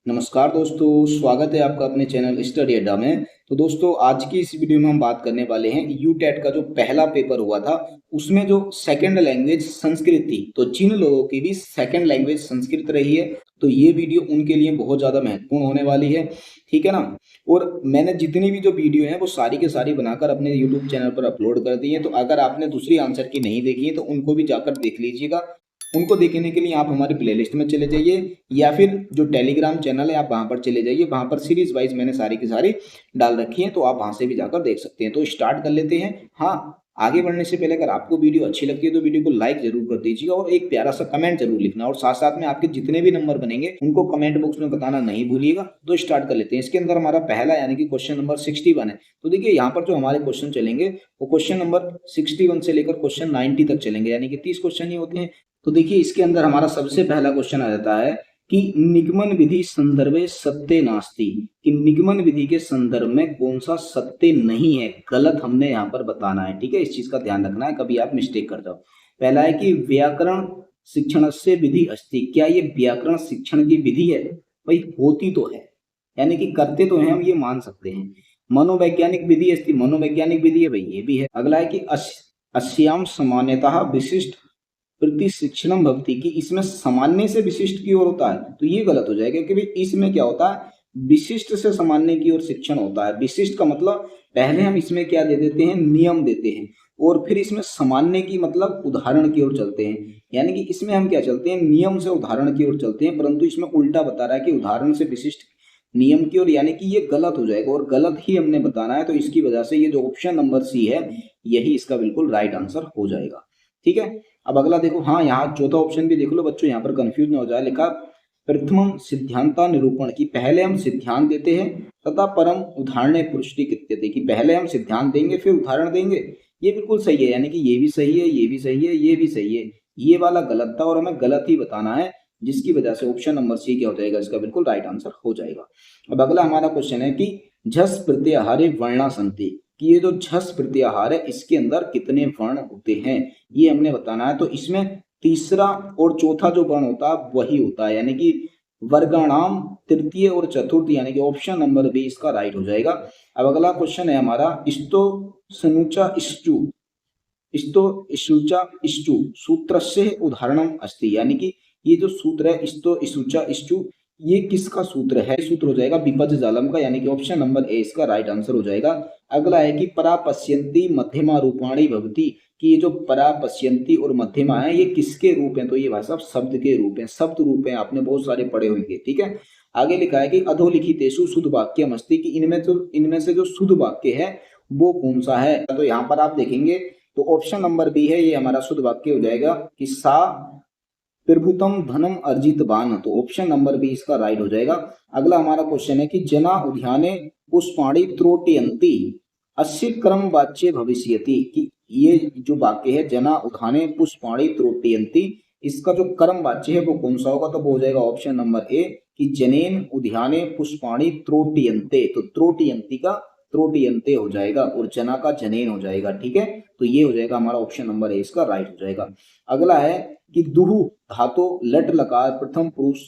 नमस्कार दोस्तों, स्वागत है आपका अपने चैनल स्टडी अड्डा में। तो दोस्तों, आज की इस वीडियो में हम बात करने वाले हैं यूटेट का जो पहला पेपर हुआ था उसमें जो सेकंड लैंग्वेज संस्कृत थी। तो जिन लोगों की भी सेकंड लैंग्वेज संस्कृत रही है तो ये वीडियो उनके लिए बहुत ज़्यादा महत्वपूर्ण होने वाली है। ठीक है ना। और मैंने जितनी भी जो वीडियो है वो सारी के सारी बनाकर अपने यूट्यूब चैनल पर अपलोड कर दी है। तो अगर आपने दूसरी आंसर की नहीं देखी है तो उनको भी जाकर देख लीजिएगा। उनको देखने के लिए आप हमारी प्लेलिस्ट में चले जाइए या फिर जो टेलीग्राम चैनल है आप वहां पर चले जाइए। वहां पर सीरीज वाइज मैंने सारी की सारी डाल रखी है, तो आप वहां से भी जाकर देख सकते हैं। तो स्टार्ट कर लेते हैं। हाँ, आगे बढ़ने से पहले अगर आपको वीडियो अच्छी लगती है तो वीडियो को लाइक जरूर कर दीजिएगा और एक प्यारा सा कमेंट जरूर लिखना, और साथ साथ में आपके जितने भी नंबर बनेंगे उनको कमेंट बॉक्स में बताना नहीं भूलिएगा। तो स्टार्ट कर लेते हैं। इसके अंदर हमारा पहला यानी कि क्वेश्चन नंबर 61 है। तो देखिए यहाँ पर जो हमारे क्वेश्चन चलेंगे वो क्वेश्चन नंबर 61 से लेकर क्वेश्चन 90 तक चलेंगे, यानी कि 30 क्वेश्चन ही होते हैं। तो देखिए इसके अंदर हमारा सबसे पहला क्वेश्चन आ जाता है कि निगमन विधि संदर्भे सत्य नास्ति, कि निगमन विधि के संदर्भ में कौन सा सत्य नहीं है, गलत हमने यहाँ पर बताना है। ठीक है, इस चीज का ध्यान रखना है, कभी आप मिस्टेक कर जाओ। पहला है कि व्याकरण शिक्षण से विधि अस्ति, क्या ये व्याकरण शिक्षण की विधि है? भाई होती तो है, यानी कि करते तो हैं हम, ये मान सकते हैं। मनोवैज्ञानिक विधि अस्ति, मनोवैज्ञानिक विधि है, भाई ये भी है। अगला है कि अस्याम सामान्यतः विशिष्ट प्रति शिक्षणम भवति, कि इसमें सामान्य से विशिष्ट की ओर होता है, तो ये गलत हो जाएगा। क्योंकि इसमें क्या होता है, विशिष्ट से सामान्य की ओर शिक्षण होता है। विशिष्ट का मतलब पहले हम इसमें क्या दे देते हैं, नियम देते हैं, और फिर इसमें सामान्य की मतलब उदाहरण की ओर चलते हैं। यानी कि इसमें हम क्या चलते हैं, नियम से उदाहरण की ओर चलते हैं, परंतु इसमें उल्टा बता रहा है कि उदाहरण से विशिष्ट नियम की ओर, यानी कि ये गलत हो जाएगा और गलत ही हमने बताना है। तो इसकी वजह से ये जो ऑप्शन नंबर सी है यही इसका बिल्कुल राइट आंसर हो जाएगा। ठीक है। अब अगला देखो, हाँ यहाँ चौथा ऑप्शन भी देख लो बच्चों, यहाँ पर कंफ्यूज ना हो जाए। लिखा प्रथम सिद्धांता निरूपण, की पहले हम सिद्धांत देते हैं तथा परम उदाहरण पुष्टि कृत्यते, कि पहले हम सिद्धांत देंगे फिर उदाहरण देंगे। ये बिल्कुल सही है, यानी कि ये भी सही है, ये भी सही है, ये भी सही है। ये वाला गलत था और हमें गलत ही बताना है, जिसकी वजह से ऑप्शन नंबर सी क्या हो जाएगा, इसका बिल्कुल राइट आंसर हो जाएगा। अब अगला हमारा क्वेश्चन है कि झस प्रत्याहारे वर्णा संति, कि ये जो झस प्रत्याहार है इसके अंदर कितने वर्ण होते हैं, ये हमने बताना है। तो इसमें तीसरा और चौथा जो वर्ण होता है वही होता है, यानी कि वर्गाणाम तृतीय और चतुर्थ, यानी कि ऑप्शन नंबर बी इसका राइट हो जाएगा। अब अगला क्वेश्चन है हमारा स्तो सनुचा इष्टु, स्तो इशुचा इष्टु सूत्र से उदाहरणम अस्ति, यानी कि ये जो सूत्र है स्तो इशुचा इष्टु, ये किसका सूत्र है? सूत्र हो जाएगा विपज जालम का, यानी कि ऑप्शन नंबर ए इसका राइट आंसर हो जाएगा। अगला है कि परापश्यंती मध्यमा रूपाणी भवती, कि ये जो परापश्यंती और मध्यमा है ये किसके रूप हैं? तो ये भाई साहब शब्द के रूप हैं, शब्द रूप हैं, आपने बहुत सारे पढ़े होंगे। ठीक है। आगे लिखा है कि अधोलिखितेषु शुद्ध वाक्य मस्ति, कि इनमें से जो शुद्ध वाक्य है वो कौन सा है? तो यहाँ पर आप देखेंगे तो ऑप्शन नंबर बी है, ये हमारा शुद्ध वाक्य हो जाएगा कि सा प्रभुतम धनम अर्जितवान, तो ऑप्शन नंबर बी इसका राइट हो जाएगा। अगला हमारा क्वेश्चन है कि जना उद्याने पुष्पाणि त्रोटयन्ति अस्य क्रम वाच्य भविष्यति, कि ये जो वाक्य है जना उद्याने पुष्पाणि त्रोटयन्ति, इसका जो कर्म वाच्य है वो कौन सा होगा? तो वो हो जाएगा ऑप्शन नंबर ए कि जनेन उद्याने पुष्पाणि त्रोटयन्ते, तो त्रोटयन्ति का त्रोटयन्ते हो जाएगा और जना का जनेन हो जाएगा। ठीक है, तो ये हो जाएगा हमारा ऑप्शन नंबर ए इसका राइट हो जाएगा। अगला है कि दुहु धातु लट लकार प्रथम पुरुष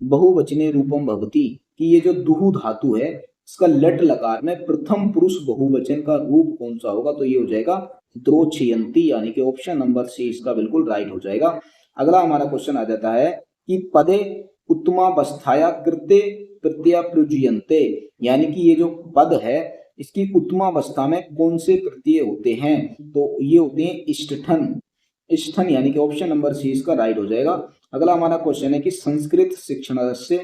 बहुवचने रूपम भवती, कि ये जो दुहु धातु है इसका लट लकार में प्रथम पुरुष बहुवचन का रूप कौन सा होगा? तो ये हो जाएगा द्रोछयंती, यानी कि ऑप्शन नंबर सी इसका बिल्कुल राइट हो जाएगा। अगला हमारा क्वेश्चन आ जाता है कि पदे उत्तमावस्थाया कृत्य प्रत्याप्रयुज्यन्ते, यानी कि ये जो पद है इसकी उत्तमावस्था में कौन से प्रत्यय होते हैं? तो ये होते हैं इष्टठन, इष्टन, यानी कि ऑप्शन नंबर सी इसका राइट हो जाएगा। अगला हमारा क्वेश्चन है कि संस्कृत शिक्षण से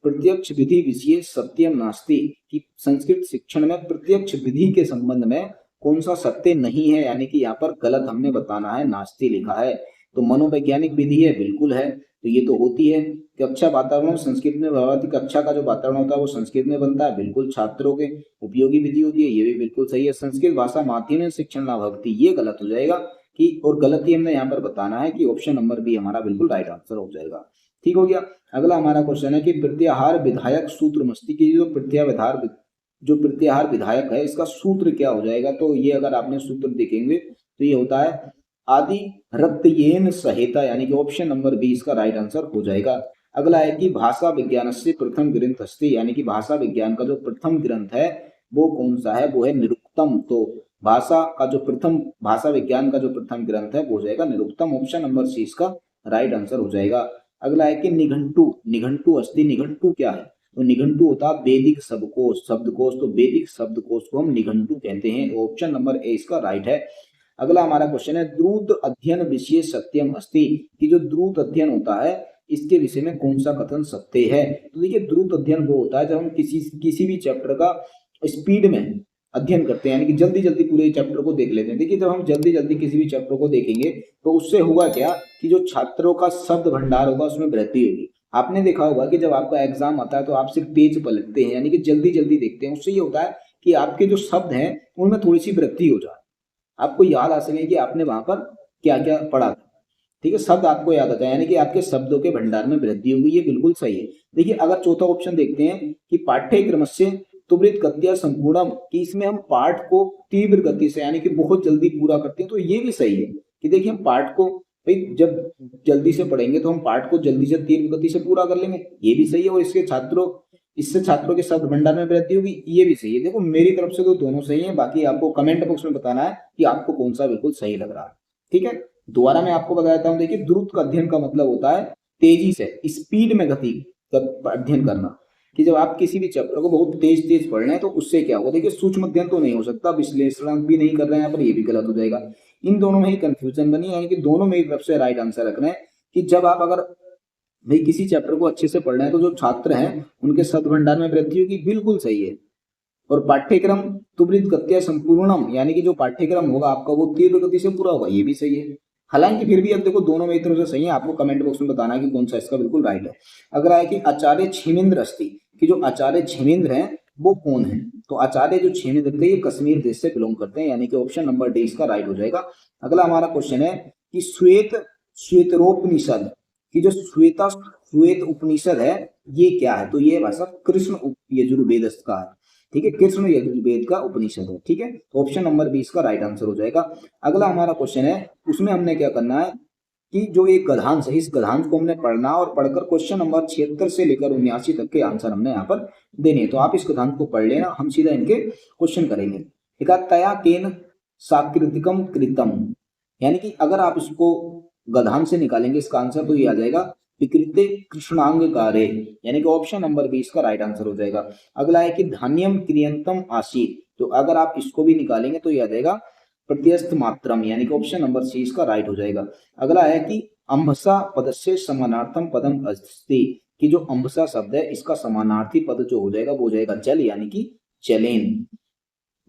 प्रत्यक्ष विधि विषय सत्यम नास्ति, कि संस्कृत शिक्षण में प्रत्यक्ष विधि के संबंध में कौन सा सत्य नहीं है, यानी कि यहाँ पर गलत हमने बताना है, नास्ति लिखा है। तो मनोवैज्ञानिक विधि है, बिल्कुल है, तो ये तो होती है। कक्षा वातावरण संस्कृत में भवति, कक्षा का जो वातावरण होता है वो संस्कृत में बनता है, बिल्कुल छात्रों के उपयोगी विधि होती है, ये भी बिल्कुल सही है। संस्कृत भाषा माध्यम शिक्षण ना भवति, ये गलत हो जाएगा कि, और गलती हमने यहाँ पर बताना है कि ऑप्शन नंबर बी हमारा बिल्कुल राइट आंसर हो जाएगा। ठीक हो गया। अगला हमारा क्वेश्चन है कि प्रत्याहार विधायक सूत्र मस्ती, की जो प्रत्याहार विधायक है इसका सूत्र क्या हो जाएगा? तो ये अगर आपने सूत्र देखेंगे तो ये होता है आदि रक्तयेन सहिता, यानी कि ऑप्शन नंबर बी इसका राइट आंसर हो जाएगा। अगला है कि भाषा विज्ञान से प्रथम ग्रंथ अस्ति, यानी कि भाषा विज्ञान का जो प्रथम ग्रंथ है वो कौन सा है, वो है निरुक्तम। तो भाषा विज्ञान का जो प्रथम ग्रंथ है वो हो जाएगा निरुक्तम। ऑप्शन नंबर सी इसका राइट आंसर हो जाएगा। अगला है कि निघंटु अस्ति। निघंटु क्या है, तो निघंटु होता है वैदिक शब्दकोश। तो वैदिक शब्दकोश को हम निघंटु कहते हैं। ऑप्शन नंबर ए इसका राइट है। अगला हमारा क्वेश्चन है द्रुत अध्ययन विषय सत्यम अस्ति, कि जो द्रुत अध्ययन होता है इसके विषय में कौन सा कथन सत्य है। तो देखिए द्रुत अध्ययन वो होता है जब हम किसी भी चैप्टर का स्पीड में अध्ययन करते हैं, यानी कि जल्दी जल्दी पूरे चैप्टर को देख लेते हैं। देखिए जब हम जल्दी जल्दी किसी भी चैप्टर को देखेंगे तो उससे होगा क्या कि जो छात्रों का शब्द भंडार होगा उसमें वृद्धि होगी। आपने देखा होगा कि जब आपका एग्जाम आता है तो आप सिर्फ पेज पलटते हैं, यानी कि जल्दी जल्दी देखते हैं। उससे ये होता है कि आपके जो शब्द हैं उनमें थोड़ी सी वृद्धि हो जाए, आपको याद आ सके कि आपने वहां पर क्या क्या पढ़ा था। ठीक है, शब्द आपको याद आ जाए, यानी कि आपके शब्दों के भंडार में वृद्धि होगी। ये बिल्कुल सही है। देखिए अगर चौथा ऑप्शन देखते हैं कि पाठ्यक्रम से त्वरित गत्या संपूर्णम, कि इसमें हम पाठ को तीव्र गति से यानी कि बहुत जल्दी पूरा करते हैं, तो ये भी सही है कि देखिए हम पाठ को भाई जब जल्दी से पढ़ेंगे तो हम पाठ को जल्दी से तीव्र गति से पूरा कर लेंगे, ये भी सही है। और इससे छात्रों के शब्द भंडार में वृद्धि होगी, ये भी सही है। देखो मेरी तरफ से तो दोनों सही है, बाकी आपको कमेंट बॉक्स में बताना है कि आपको कौन सा बिल्कुल सही लग रहा है। ठीक है, दोबारा मैं आपको बता देता हूँ। देखिए द्रुत का अध्ययन का मतलब होता है तेजी से, स्पीड में गति का अध्ययन करना, कि जब आप किसी भी चैप्टर को बहुत तेज तेज पढ़ रहे हैं तो उससे क्या होगा। देखिए सूक्ष्म अध्ययन तो नहीं हो सकता, विश्लेषण भी नहीं कर रहे हैं यहाँ पर, ये भी गलत हो जाएगा। इन दोनों में ही कंफ्यूजन बनी है, यानी कि दोनों में ही तरफ से राइट आंसर रखना है कि जब आप अगर भाई किसी चैप्टर को अच्छे से पढ़ रहे हैं तो जो छात्र हैं उनके शब्द भंडार में वृद्धि होगी, बिल्कुल सही है। और पाठ्यक्रम त्वरित गत्या संपूर्णम, यानी कि जो पाठ्यक्रम होगा आपका वो तीव्र गति से पूरा होगा, ये भी सही है। हालांकि फिर भी अब देखो दोनों में एक तरफ से सही है, आपको कमेंट बॉक्स में बताना है कि कौन सा इसका बिल्कुल राइट है। अगला है कि आचार्य क्षेमेंद्र अस्ति, कि जो आचार्य क्षेमेंद्र हैं वो कौन है। तो आचार्य जो क्षेमेंद्र थे ये कश्मीर देश से बिलोंग करते हैं, यानी कि ऑप्शन नंबर डी इसका राइट हो जाएगा। अगला हमारा क्वेश्चन है कि श्वेतरोपनिषद, की जो श्वेत उपनिषद है ये क्या है। तो ये भाषा कृष्ण यजुर्वेद का है। ठीक है, कृष्ण यजुर्वेद का उपनिषद है। ठीक है, ऑप्शन नंबर 20 का राइट आंसर हो जाएगा। अगला हमारा क्वेश्चन है, उसमें हमने क्या करना है कि जो एक गद्यांश है इस गद्यांश को हमने पढ़ना और पढ़कर क्वेश्चन नंबर 76 से लेकर 79 तक के आंसर हमने यहाँ पर देने हैं। तो आप इस गद्यांश को पढ़ लेना, हम सीधा इनके क्वेश्चन करेंगे। ठीक है, तया केन साकृतिकम कृतम, यानी कि अगर आप इसको गद्यांश से निकालेंगे इसका आंसर तो ये आ जाएगा विकृते कृष्णांग कार्य, यानी कि ऑप्शन नंबर 20 का राइट आंसर हो जाएगा। अगला है कि धान्यम क्रियंतम आसीत, तो अगर आप इसको भी निकालेंगे तो ये आ जाएगा प्रत्यस्त मात्रम, यानी कि ऑप्शन नंबर सी इसका राइट हो जाएगा। अगला है कि अंबसा पद से समानार्थम पदम अस्ति, कि जो अंबसा शब्द है इसका समानार्थी पद जो हो जाएगा वो हो जाएगा जल, यानी कि चलेन।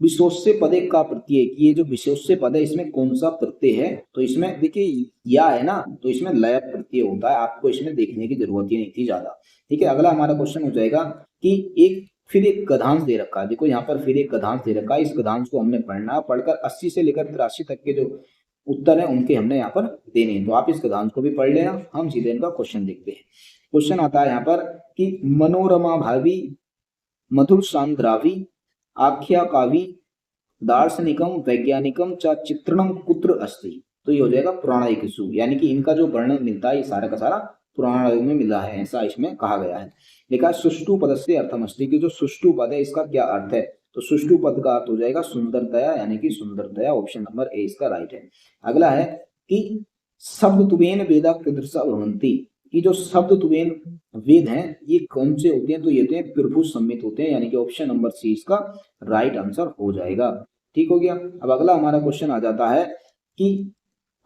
विशेष्य पदे का प्रत्यय, ये जो विशेष्य पद है इसमें कौन सा प्रत्यय है। तो इसमें देखिए या है ना, तो इसमें लय प्रत्यय होता है, आपको इसमें देखने की जरूरत ही नहीं थी ज्यादा। ठीक है, अगला हमारा क्वेश्चन हो जाएगा कि फिर एक गद्यांश दे रखा है। देखो यहाँ पर फिर एक गद्यांश दे रखा है, इस गद्यांश को हमने पढ़ना, पढ़कर 80 से लेकर 83 तक के जो उत्तर है उनके हमने यहाँ पर देने हैं। तो आप इस गद्यांश को भी पढ़ लेना, हम सीधे इनका क्वेश्चन देखते हैं। क्वेश्चन आता है यहाँ पर कि मनोरमा भावी मधुर सांद्रावी आख्या कावी दार्शनिकम वैज्ञानिकम च चित्रणम कुत्र अस्ति, तो ये हो जाएगा पुराणायिक युग, यानी कि इनका जो वर्णन मिलता है ये सारा का सारा पुराण युग में मिला है, ऐसा इसमें कहा गया है। देखा सुष्टु पद से अर्थम अस्ति, कि जो सुष्टु पद है इसका क्या अर्थ है। तो सुष्टु पद का अर्थ हो जाएगा सुंदरतया, यानी कि सुंदरतया, ऑप्शन नंबर ए इसका राइट है। अगला है कि शब्द तुवेन वेदा कीदृशा भवन्ति, कि जो शब्द तुवेन वेद हैं ये कौन से होते हैं। तो ये होते हैं प्रभु सम्मित होते हैं, यानी कि ऑप्शन नंबर सी इसका राइट आंसर हो जाएगा। ठीक हो गया। अब अगला हमारा क्वेश्चन आ जाता है कि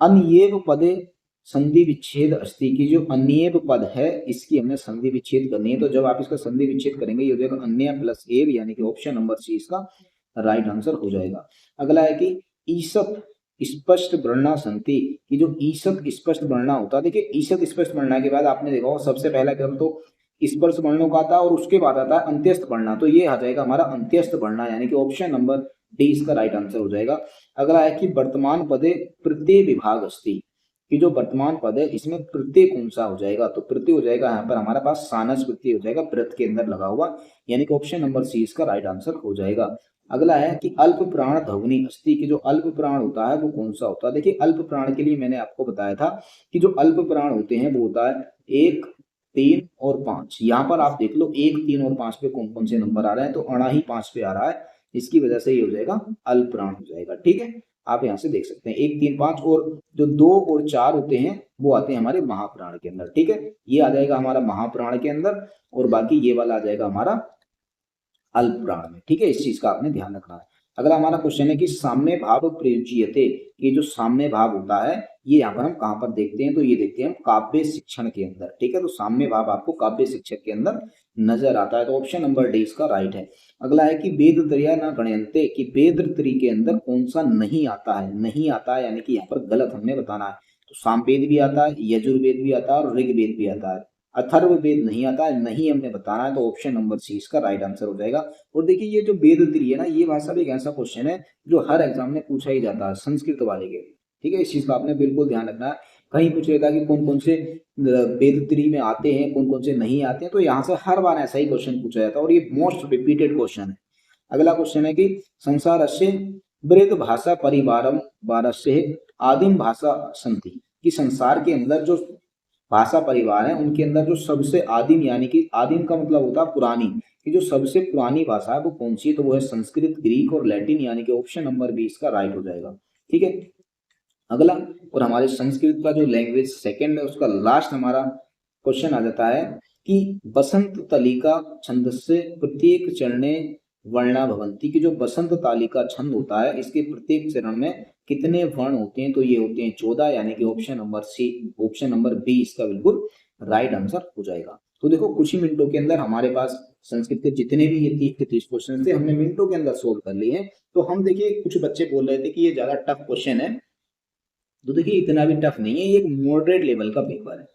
अन्येव पदे संधि विच्छेद अस्ति, की जो अन्येव पद है इसकी हमने संधि विच्छेद करनी है। तो जब आप इसका संधि विच्छेद करेंगे ये हो जाएगा अन्य प्लस एव, यानी कि ऑप्शन नंबर सी इसका राइट आंसर हो जाएगा। अगला है कि ईसत स्पष्ट वर्णा संति, कि जो ईसत स्पष्ट वर्णा होता है। देखिए ईसत स्पष्ट वर्णा के बाद आपने देखा सबसे पहला क्रम तो स्पर्श वर्णों का आता है और उसके बाद आता है अंत्यस्थ वर्णा, तो ये आ जाएगा हमारा अंत्यस्थ वर्णा, यानी कि ऑप्शन नंबर डी इसका राइट आंसर हो जाएगा। अगला है कि वर्तमान पदे प्रत्यय विभाग अस्ति, कि जो वर्तमान पद है इसमें प्रत्यय कौन सा हो जाएगा। तो प्रत्यय हो जाएगा यहाँ पर हमारे पास सानस प्रत्यय हो जाएगा, व्रत के अंदर लगा हुआ, यानी कि ऑप्शन नंबर सी इसका राइट आंसर हो जाएगा। अगला है कि अल्प प्राण ध्वनि अस्ति, कि जो अल्प प्राण होता है वो कौन सा होता है। देखिए अल्प प्राण के लिए मैंने आपको बताया था कि जो अल्प प्राण होते हैं वो होता है एक 3 और 5, यहाँ पर आप देख लो 1, 3 और 5 पे कौन कौन से नंबर आ रहे हैं, तो अणा ही 5 पे आ रहा है, इसकी वजह से ये हो जाएगा अल्पप्राण हो जाएगा। ठीक है, आप यहाँ से देख सकते हैं 1, 3, 5 और जो 2 और 4 होते हैं वो आते हैं हमारे महाप्राण के अंदर। ठीक है, ये आ जाएगा हमारा महाप्राण के अंदर और बाकी ये वाला आ जाएगा हमारा अल्पप्राण में। ठीक है, इस चीज का आपने ध्यान रखना है। अगला हमारा क्वेश्चन है कि साम्य भाव प्रयुज्यते, ये जो साम्य भाव होता है ये यहाँ पर हम कहाँ पर देखते हैं, तो ये देखते हैं हम काव्य शिक्षण के अंदर। ठीक है, तो साम्य भाव आपको काव्य शिक्षक के अंदर नजर आता है, तो ऑप्शन नंबर डी इसका राइट है। अगला है कि वेद त्रया न गणयन्ते, कि वेद त्री के अंदर कौन सा नहीं आता है, नहीं आता है यानी कि यहाँ पर गलत हमने बताना है। तो सामवेद भी आता है, यजुर्वेद भी आता है और ऋग्वेद भी आता है, अथर्ववेद नहीं आता है, नहीं हमने बताना है, तो ऑप्शन नंबर सी इसका राइट आंसर हो जाएगा। और देखिए ये जो वेद त्री है ना, ये भाषा भी एक ऐसा क्वेश्चन है जो हर एग्जाम में पूछा ही जाता है संस्कृत वाले के। ठीक है, इस चीज का आपने बिल्कुल ध्यान रखना है। कहीं पूछ लेता है कि कौन कौन से वेद त्री में आते हैं, कौन कौन से नहीं आते हैं, तो यहाँ से हर बार ऐसा ही क्वेश्चन पूछा जाता है और ये मोस्ट रिपीटेड क्वेश्चन है। अगला क्वेश्चन है कि संसारस्य बृहद भाषा परिवारम वारस्य आदिम भाषा संति, कि संसार के अंदर जो भाषा परिवार है उनके अंदर जो सबसे आदिम, यानी कि आदिम का मतलब होता है पुरानी, कि जो सबसे पुरानी भाषा है वो कौन सी है, तो वो है संस्कृत, ग्रीक और लैटिन, यानी कि ऑप्शन नंबर बी इसका राइट हो जाएगा। ठीक है, अगला और हमारे संस्कृत का जो लैंग्वेज सेकंड है उसका लास्ट हमारा क्वेश्चन आ जाता है कि बसंत तालिका छंदस्य प्रत्येक चरणे वर्णा भवंती, की जो बसंत तालिका छंद होता है इसके प्रत्येक चरण में कितने वर्ण होते हैं, तो ये होते हैं 14, यानी कि option number C, option number B इसका बिल्कुल राइट आंसर हो जाएगा। तो देखो कुछ ही मिनटों के अंदर हमारे पास संस्कृत के जितने भी ये 30 के 30 क्वेश्चन थे हमने मिनटों के अंदर सोल्व कर लिए हैं। तो हम देखिए कुछ बच्चे बोल रहे थे कि ये ज्यादा टफ क्वेश्चन है, तो देखिए इतना भी टफ नहीं है, ये एक मॉडरेट लेवल का पेपर है।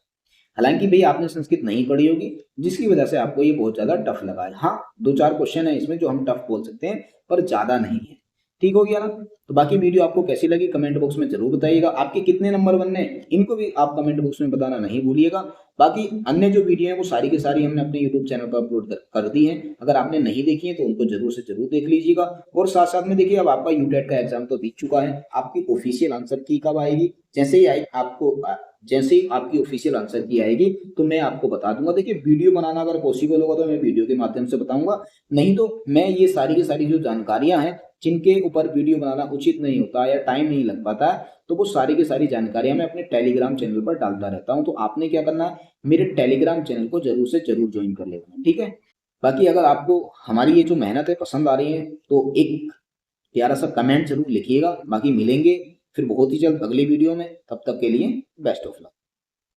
हालांकि भाई आपने संस्कृत नहीं पढ़ी होगी जिसकी वजह से आपको ये बहुत ज्यादा टफ लगा है। हाँ, 2-4 क्वेश्चन है इसमें जो हम टफ बोल सकते हैं पर ज्यादा नहीं है। ठीक हो गया ना, तो बाकी वीडियो आपको कैसी लगी कमेंट बॉक्स में जरूर बताइएगा। आपके कितने नंबर बनने इनको भी आप कमेंट बॉक्स में बताना नहीं भूलिएगा। बाकी अन्य जो वीडियो है वो सारी की सारी हमने अपने यूट्यूब चैनल पर अपलोड कर दी है, अगर आपने नहीं देखी है तो उनको जरूर से जरूर देख लीजिएगा। और साथ साथ में देखिए अब आपका यूटेट का एग्जाम तो बीत चुका है, आपकी ऑफिशियल आंसर की कब आएगी, जैसे ही आपकी ऑफिशियल आंसर की आएगी तो मैं आपको बता दूंगा। देखिए वीडियो बनाना अगर पॉसिबल होगा तो मैं वीडियो के माध्यम से बताऊंगा, नहीं तो मैं ये सारी की सारी जो जानकारियां हैं जिनके ऊपर वीडियो बनाना उचित नहीं होता या टाइम नहीं लग पाता है, तो वो सारी की सारी जानकारियां मैं अपने टेलीग्राम चैनल पर डालता रहता हूं। तो आपने क्या करना है, मेरे टेलीग्राम चैनल को जरूर से जरूर ज्वाइन कर लेना। ठीक है, बाकी अगर आपको हमारी ये जो मेहनत है पसंद आ रही है तो एक प्यारा सा कमेंट जरूर लिखिएगा। बाकी मिलेंगे फिर बहुत ही जल्द अगली वीडियो में, तब तक के लिए बेस्ट ऑफ लक।